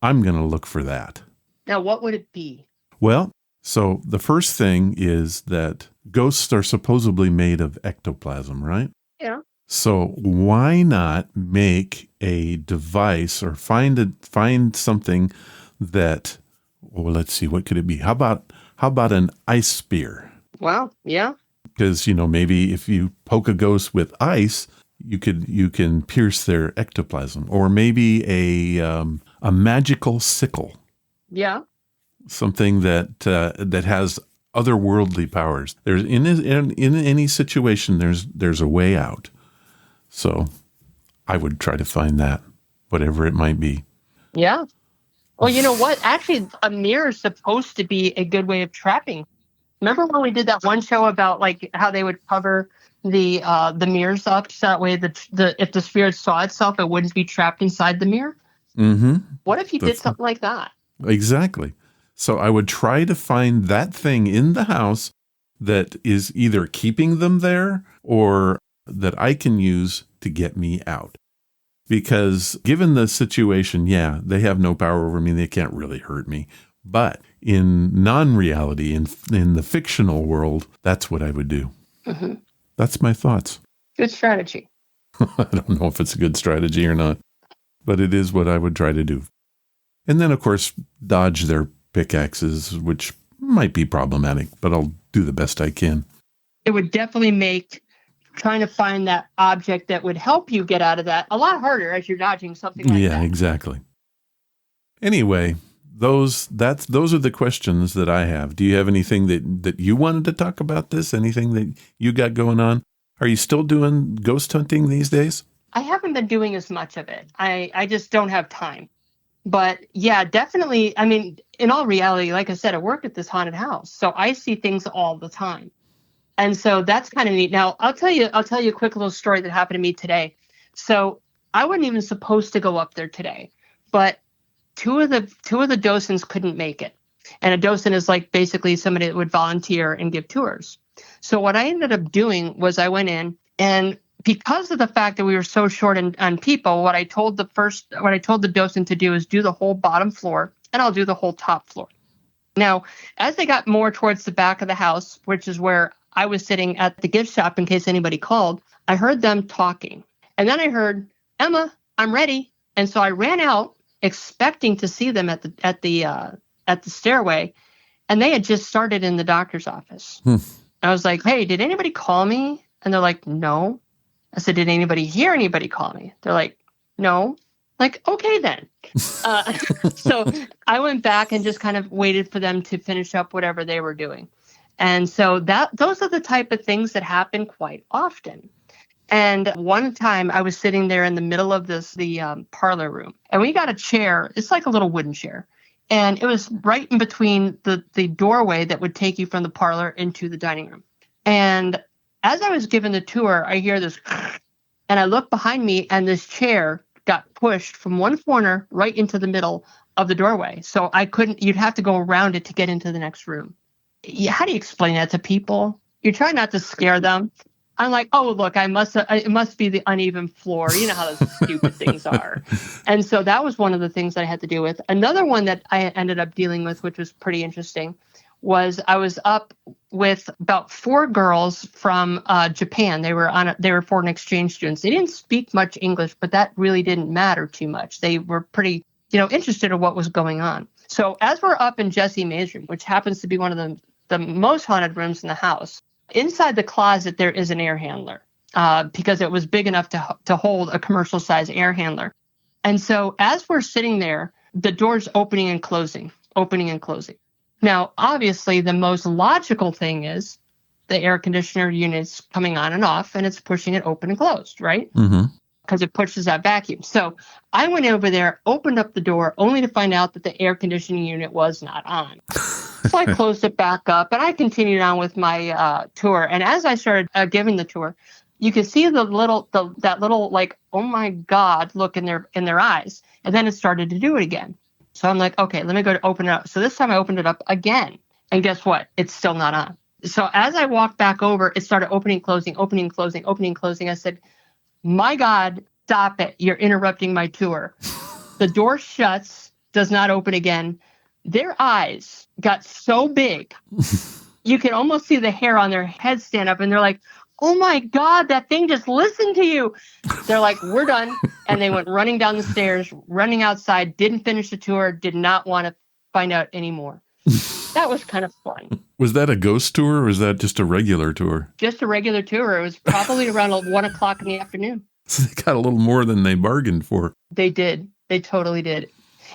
I'm going to look for that. Now, what would it be? Well, so the first thing is that ghosts are supposedly made of ectoplasm, right? Yeah. So why not make a device or find something that, let's see, what could it be? How about an ice spear? Well, yeah. Because, maybe if you poke a ghost with ice, you can pierce their ectoplasm. Or maybe a magical sickle. Yeah. Something that has otherworldly powers. There's in any situation there's a way out. So I would try to find that, whatever it might be. Yeah. Well, you know what? Actually, a mirror is supposed to be a good way of trapping. Remember when we did that one show about like how they would cover the mirrors up so that way if the spirit saw itself, it wouldn't be trapped inside the mirror? Mm-hmm. What if you did something like that? Exactly. So I would try to find that thing in the house that is either keeping them there or that I can use to get me out. Because given the situation, yeah, they have no power over me. They can't really hurt me. But in non-reality, in the fictional world, that's what I would do. Mm-hmm. That's my thoughts. Good strategy. I don't know if it's a good strategy or not, but it is what I would try to do. And then, of course, dodge their pickaxes, which might be problematic, but I'll do the best I can. It would definitely make trying to find that object that would help you get out of that a lot harder as you're dodging something like that. Yeah, exactly. Anyway, those are the questions that I have. Do you have anything that you wanted to talk about this? Anything that you got going on? Are you still doing ghost hunting these days? I haven't been doing as much of it. I just don't have time. But yeah, definitely. I mean, in all reality, like I said, I work at this haunted house, so I see things all the time. And so that's kind of neat. Now, I'll tell you a quick little story that happened to me today. So I wasn't even supposed to go up there today, but two of the docents couldn't make it. And a docent is like basically somebody that would volunteer and give tours. So what I ended up doing was I went in, and because of the fact that we were so short on people, what I told the docent to do is do the whole bottom floor, and I'll do the whole top floor. Now, as they got more towards the back of the house, which is where I was sitting at the gift shop in case anybody called, I heard them talking. And then I heard, "Emma, I'm ready." And so I ran out expecting to see them at the stairway, and they had just started in the doctor's office. I was like, "Hey, did anybody call me?" And they're like, "No." I said, "Did anybody hear anybody call me?" They're like, "No." Like, okay then. So I went back and just kind of waited for them to finish up whatever they were doing. And so those are the type of things that happen quite often. And one time I was sitting there in the middle of the parlor room, and we got a chair. It's like a little wooden chair. And it was right in between the doorway that would take you from the parlor into the dining room. And as I was given the tour, I hear this, and I look behind me, and this chair got pushed from one corner right into the middle of the doorway. So you'd have to go around it to get into the next room. How do you explain that to people? You try not to scare them. I'm like, "Oh, look, it must be the uneven floor." You know how those stupid things are. And so that was one of the things that I had to deal with. Another one that I ended up dealing with, which was pretty interesting, was I was up with about 4 girls from Japan. They were foreign exchange students. They didn't speak much English, but that really didn't matter too much. They were pretty, interested in what was going on. So as we're up in Jessie May's room, which happens to be one of the most haunted rooms in the house, inside the closet there is an air handler because it was big enough to hold a commercial size air handler. And so as we're sitting there, the door's opening and closing. Now, obviously, the most logical thing is the air conditioner unit's coming on and off, and it's pushing it open and closed, right? Mm-hmm. Because it pushes that vacuum. So I went over there, opened up the door, only to find out that the air conditioning unit was not on. So I closed it back up, and I continued on with my tour. And as I started giving the tour, you could see that little like, "Oh my God," look in their eyes. And then it started to do it again. So I'm like, okay, let me go to open it up. So this time I opened it up again. And guess what? It's still not on. So as I walked back over, it started opening, closing. I said, "My God, stop it. You're interrupting my tour." The door shuts, does not open again. Their eyes got so big, you could almost see the hair on their head stand up. And they're like, "Oh my God, that thing just listened to you." They're like, "We're done." And they went running down the stairs, running outside, didn't finish the tour, did not want to find out anymore. That was kind of fun. Was that a ghost tour, or was that just a regular tour? Just a regular tour. It was probably around 1:00 in the afternoon. So they got a little more than they bargained for. They did. They totally did.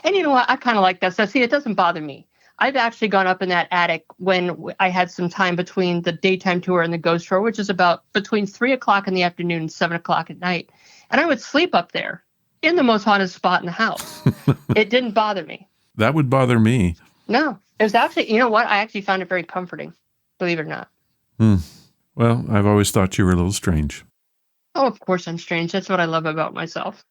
And you know what? I kind of like that stuff. See, it doesn't bother me. I've actually gone up in that attic when I had some time between the daytime tour and the ghost tour, which is about between 3:00 in the afternoon and 7:00 at night. And I would sleep up there in the most haunted spot in the house. It didn't bother me. That would bother me. No, it was actually, you know what? I actually found it very comforting, believe it or not. Well, I've always thought you were a little strange. Oh, of course I'm strange. That's what I love about myself.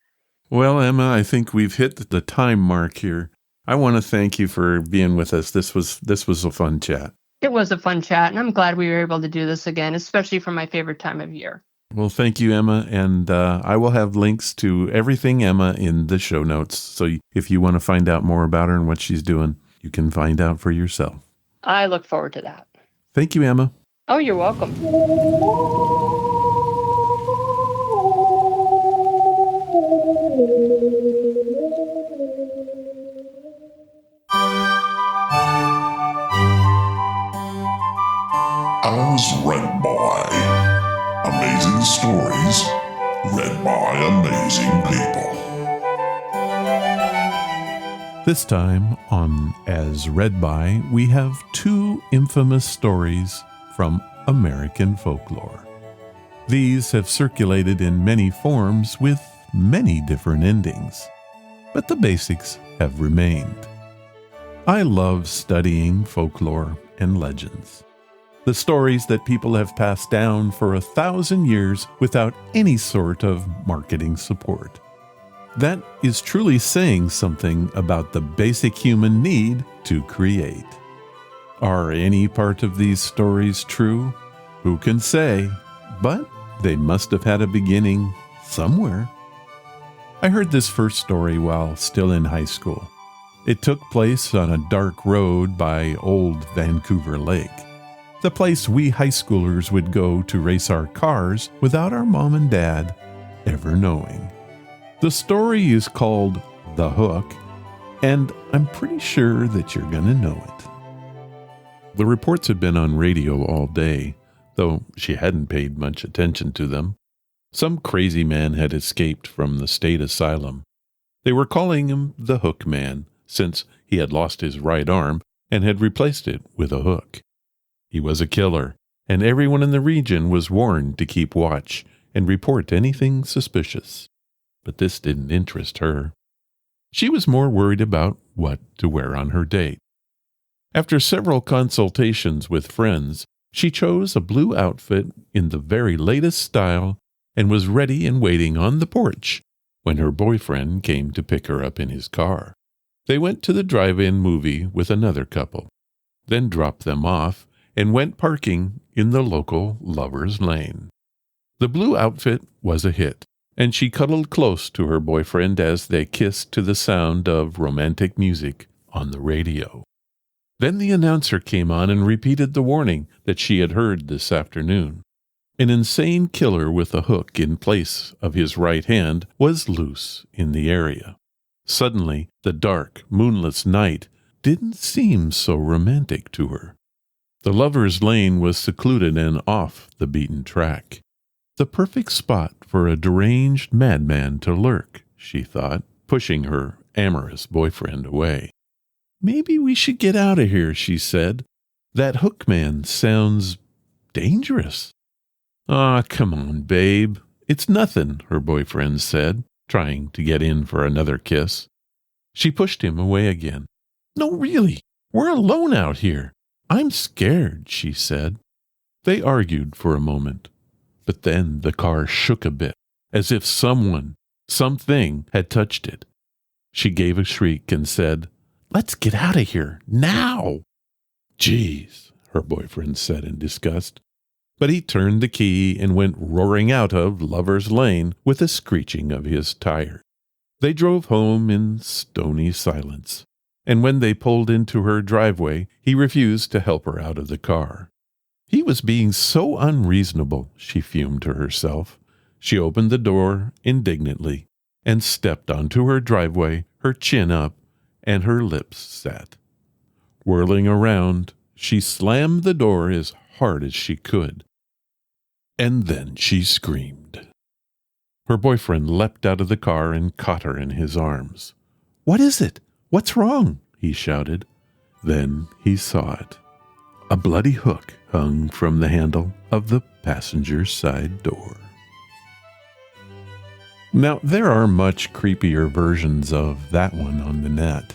Well, Emma, I think we've hit the time mark here. I want to thank you for being with us. This was a fun chat. It was a fun chat, and I'm glad we were able to do this again, especially for my favorite time of year. Well, thank you, Emma, and I will have links to everything Emma in the show notes. So if you want to find out more about her and what she's doing, you can find out for yourself. I look forward to that. Thank you, Emma. Oh, you're welcome. As read by. Amazing stories read by amazing people. This time on As Read By, we have two infamous stories from American folklore. These have circulated in many forms with many different endings, but the basics have remained. I love studying folklore and legends. The stories that people have passed down for 1,000 years without any sort of marketing support. That is truly saying something about the basic human need to create. Are any part of these stories true? Who can say? But they must have had a beginning somewhere. I heard this first story while still in high school. It took place on a dark road by Old Vancouver Lake, the place we high schoolers would go to race our cars without our mom and dad ever knowing. The story is called The Hook, and I'm pretty sure that you're going to know it. The reports had been on radio all day, though she hadn't paid much attention to them. Some crazy man had escaped from the state asylum. They were calling him the Hook Man, since he had lost his right arm and had replaced it with a hook. He was a killer, and everyone in the region was warned to keep watch and report anything suspicious. But this didn't interest her. She was more worried about what to wear on her date. After several consultations with friends, she chose a blue outfit in the very latest style and was ready and waiting on the porch when her boyfriend came to pick her up in his car. They went to the drive-in movie with another couple, then dropped them off and went parking in the local Lover's Lane. The blue outfit was a hit, and she cuddled close to her boyfriend as they kissed to the sound of romantic music on the radio. Then the announcer came on and repeated the warning that she had heard this afternoon. An insane killer with a hook in place of his right hand was loose in the area. Suddenly, the dark, moonless night didn't seem so romantic to her. The Lover's Lane was secluded and off the beaten track. The perfect spot for a deranged madman to lurk, she thought, pushing her amorous boyfriend away. Maybe we should get out of here, she said. That Hook Man sounds dangerous. Ah, come on, babe. It's nothing, her boyfriend said, trying to get in for another kiss. She pushed him away again. No, really, we're alone out here. I'm scared, she said. They argued for a moment, but then the car shook a bit, as if something had touched it. She gave a shriek and said, "Let's get out of here, now!" "Geez," her boyfriend said in disgust. But he turned the key and went roaring out of Lover's Lane with a screeching of his tire. They drove home in stony silence, and when they pulled into her driveway, he refused to help her out of the car. He was being so unreasonable, she fumed to herself. She opened the door indignantly and stepped onto her driveway, her chin up, and her lips set. Whirling around, she slammed the door as hard as she could. And then she screamed. Her boyfriend leapt out of the car and caught her in his arms. "What is it? What's wrong?" he shouted. Then he saw it. A bloody hook hung from the handle of the passenger's side door. Now, there are much creepier versions of that one on the net.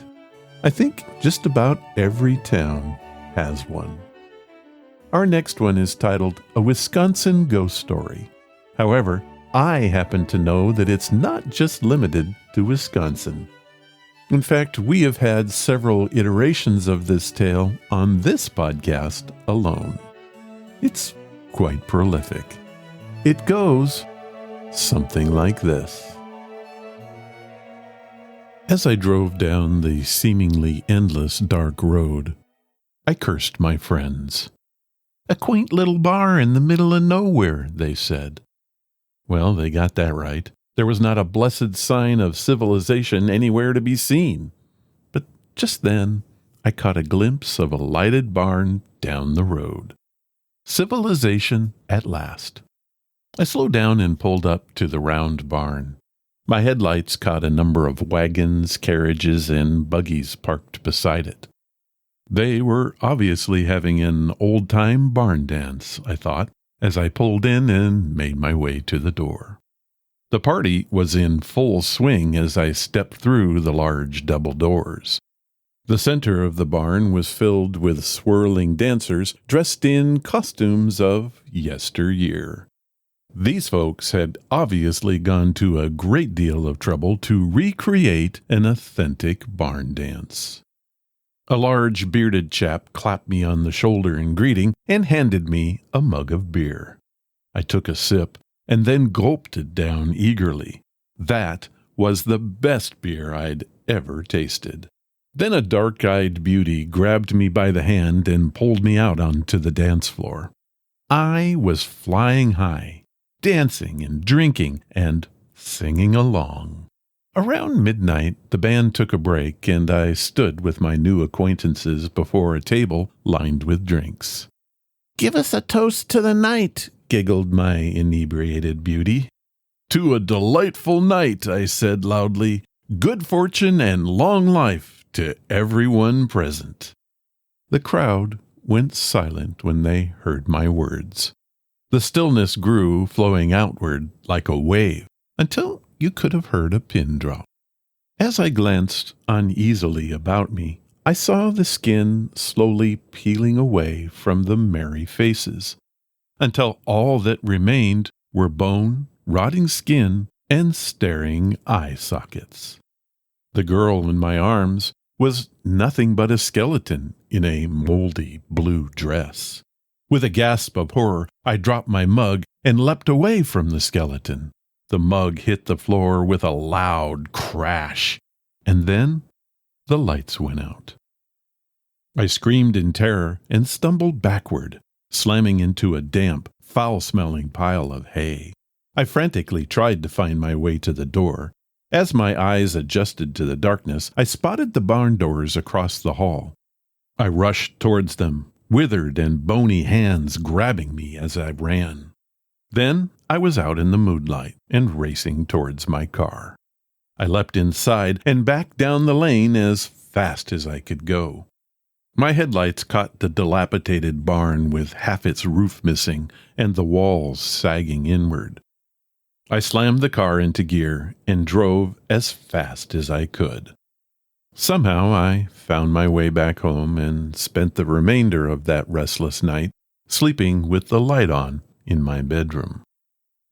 I think just about every town has one. Our next one is titled A Wisconsin Ghost Story. However, I happen to know that it's not just limited to Wisconsin. In fact, we have had several iterations of this tale on this podcast alone. It's quite prolific. It goes something like this. As I drove down the seemingly endless dark road, I cursed my friends. A quaint little bar in the middle of nowhere, they said. Well, they got that right. There was not a blessed sign of civilization anywhere to be seen. But just then, I caught a glimpse of a lighted barn down the road. Civilization at last. I slowed down and pulled up to the round barn. My headlights caught a number of wagons, carriages, and buggies parked beside it. They were obviously having an old-time barn dance, I thought, as I pulled in and made my way to the door. The party was in full swing as I stepped through the large double doors. The center of the barn was filled with swirling dancers dressed in costumes of yesteryear. These folks had obviously gone to a great deal of trouble to recreate an authentic barn dance. A large bearded chap clapped me on the shoulder in greeting and handed me a mug of beer. I took a sip and then gulped it down eagerly. That was the best beer I'd ever tasted. Then a dark-eyed beauty grabbed me by the hand and pulled me out onto the dance floor. I was flying high, dancing and drinking and singing along. Around midnight, the band took a break, and I stood with my new acquaintances before a table lined with drinks. "Give us a toast to the night," giggled my inebriated beauty. "To a delightful night," I said loudly. "Good fortune and long life to everyone present." The crowd went silent when they heard my words. The stillness grew, flowing outward like a wave, until you could have heard a pin drop. As I glanced uneasily about me, I saw the skin slowly peeling away from the merry faces, until all that remained were bone, rotting skin, and staring eye sockets. The girl in my arms was nothing but a skeleton in a moldy blue dress. With a gasp of horror, I dropped my mug and leapt away from the skeleton. The mug hit the floor with a loud crash, and then the lights went out. I screamed in terror and stumbled backward, slamming into a damp, foul-smelling pile of hay. I frantically tried to find my way to the door. As my eyes adjusted to the darkness, I spotted the barn doors across the hall. I rushed towards them, withered and bony hands grabbing me as I ran. Then I was out in the moonlight and racing towards my car. I leapt inside and back down the lane as fast as I could go. My headlights caught the dilapidated barn with half its roof missing and the walls sagging inward. I slammed the car into gear and drove as fast as I could. Somehow I found my way back home and spent the remainder of that restless night sleeping with the light on in my bedroom.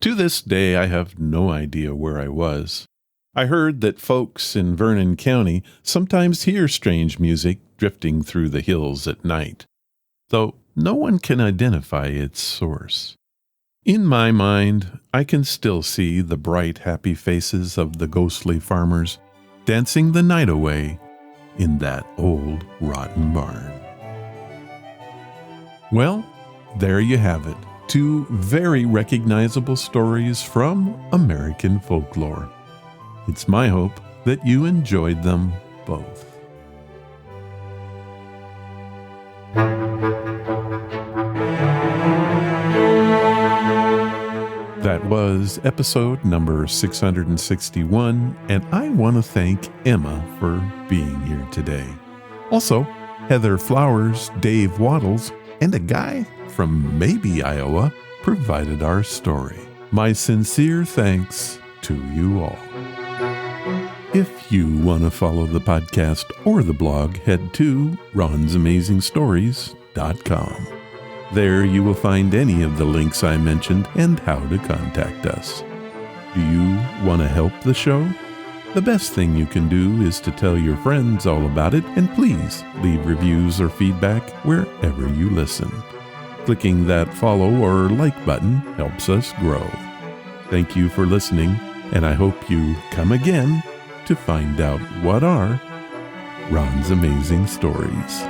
To this day, I have no idea where I was. I heard that folks in Vernon County sometimes hear strange music drifting through the hills at night, though no one can identify its source. In my mind, I can still see the bright, happy faces of the ghostly farmers dancing the night away in that old, rotten barn. Well, there you have it. 2 very recognizable stories from American folklore. It's my hope that you enjoyed them both. That was episode number 661, and I want to thank Emma for being here today. Also, Heather Flowers, Dave Waddles, and a guy from maybe Iowa provided our story. My sincere thanks to you all. If you want to follow the podcast or the blog, head to ronsamazingstories.com. There you will find any of the links I mentioned and how to contact us. Do you want to help the show? The best thing you can do is to tell your friends all about it, and please leave reviews or feedback wherever you listen. Clicking that follow or like button helps us grow. Thank you for listening, and I hope you come again to find out what are Ron's Amazing Stories.